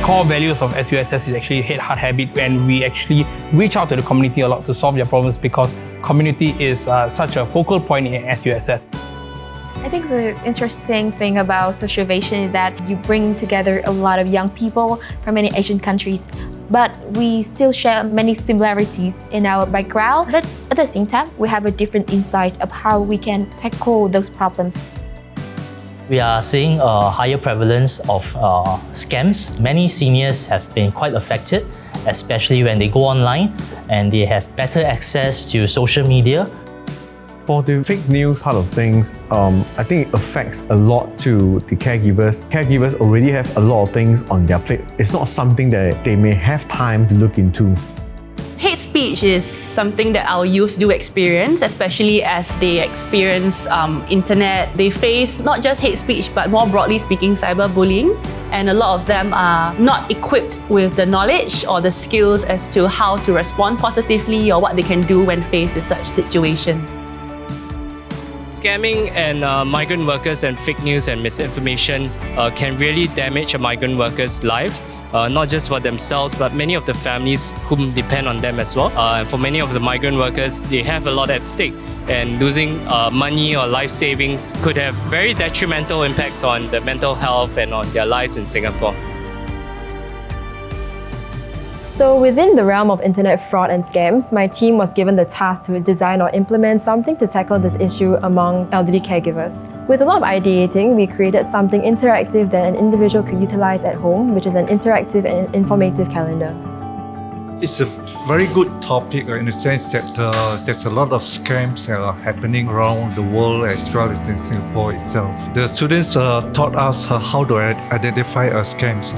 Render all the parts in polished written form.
core values of SUSS is actually hate hard habit, and we actually reach out to the community a lot to solve their problems because community is such a focal point in SUSS. I think the interesting thing about Sociovation is that you bring together a lot of young people from many Asian countries, but we still share many similarities in our background. But at the same time, we have a different insight of how we can tackle those problems. We are seeing a higher prevalence of scams. Many seniors have been quite affected, especially when they go online and they have better access to social media. For the fake news part of things, I think it affects a lot to the caregivers. Caregivers already have a lot of things on their plate. It's not something that they may have time to look into. Hate speech is something that our youth do experience, especially as they experience internet. They face not just hate speech, but more broadly speaking, cyberbullying. And a lot of them are not equipped with the knowledge or the skills as to how to respond positively or what they can do when faced with such situation. Scamming and migrant workers and fake news and misinformation can really damage a migrant worker's life, not just for themselves, but many of the families whom depend on them as well. And for many of the migrant workers, they have a lot at stake, and losing money or life savings could have very detrimental impacts on their mental health and on their lives in Singapore. So within the realm of internet fraud and scams, my team was given the task to design or implement something to tackle this issue among elderly caregivers. With a lot of ideating, we created something interactive that an individual could utilize at home, which is an interactive and informative calendar. It's a very good topic in the sense that there's a lot of scams happening around the world as well as in Singapore itself. The students taught us how to identify scams.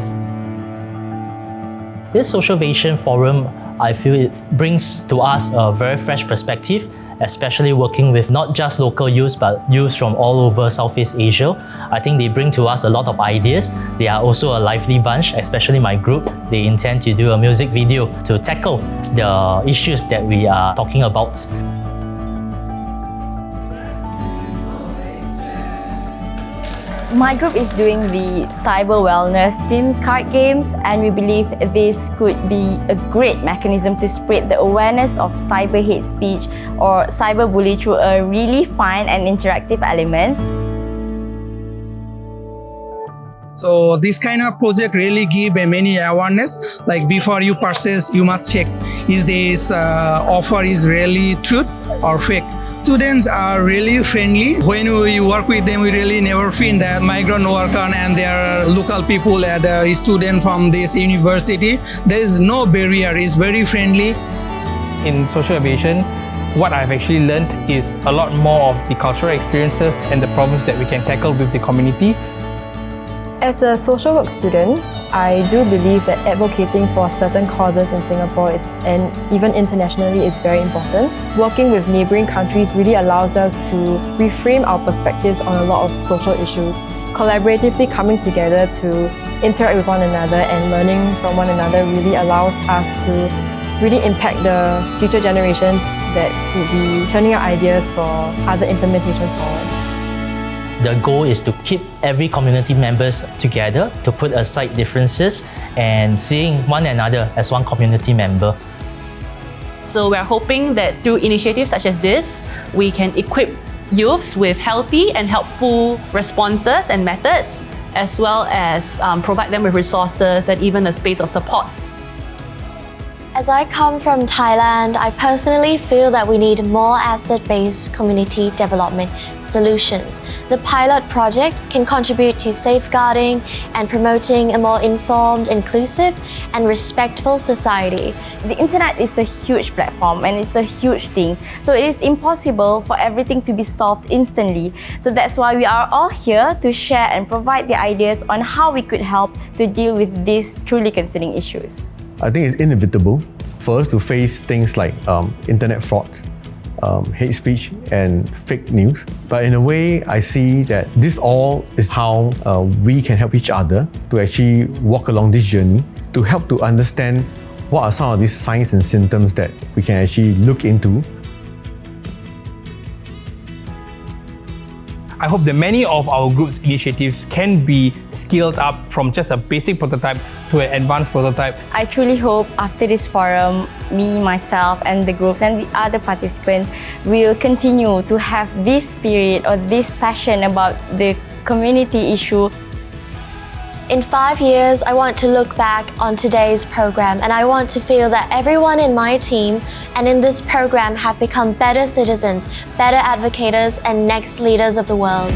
This Sociovation forum, I feel it brings to us a very fresh perspective, especially working with not just local youths but youths from all over Southeast Asia. I think they bring to us a lot of ideas. They are also a lively bunch, especially my group. They intend to do a music video to tackle the issues that we are talking about. My group is doing the cyber wellness themed card games, and we believe this could be a great mechanism to spread the awareness of cyber hate speech or cyberbullying through a really fun and interactive element. So this kind of project really give many awareness. Like before you purchase, you must check is this offer is really truth or fake. Students are really friendly. When we work with them, we really never feel that migrant worker and their local people, the student from this university. There is no barrier. It's very friendly. In Sociovation, what I've actually learned is a lot more of the cultural experiences and the problems that we can tackle with the community. As a social work student, I do believe that advocating for certain causes in Singapore and even internationally is very important. Working with neighbouring countries really allows us to reframe our perspectives on a lot of social issues. Collaboratively coming together to interact with one another and learning from one another really allows us to really impact the future generations that will be turning out ideas for other implementations forward. The goal is to keep every community members together, to put aside differences and seeing one another as one community member. So we're hoping that through initiatives such as this, we can equip youths with healthy and helpful responses and methods, as well as provide them with resources and even a space of support. As I come from Thailand, I personally feel that we need more asset-based community development solutions. The pilot project can contribute to safeguarding and promoting a more informed, inclusive, and respectful society. The internet is a huge platform and it's a huge thing. So it is impossible for everything to be solved instantly. So that's why we are all here to share and provide the ideas on how we could help to deal with these truly concerning issues. I think it's inevitable for us to face things like internet fraud, hate speech and fake news. But in a way, I see that this all is how we can help each other to actually walk along this journey, to help to understand what are some of these signs and symptoms that we can actually look into. I hope that many of our group's initiatives can be scaled up from just a basic prototype to an advanced prototype. I truly hope after this forum, me, myself, and the groups and the other participants will continue to have this spirit or this passion about the community issue. In 5 years, I want to look back on today's program, and I want to feel that everyone in my team and in this program have become better citizens, better advocates, and next leaders of the world.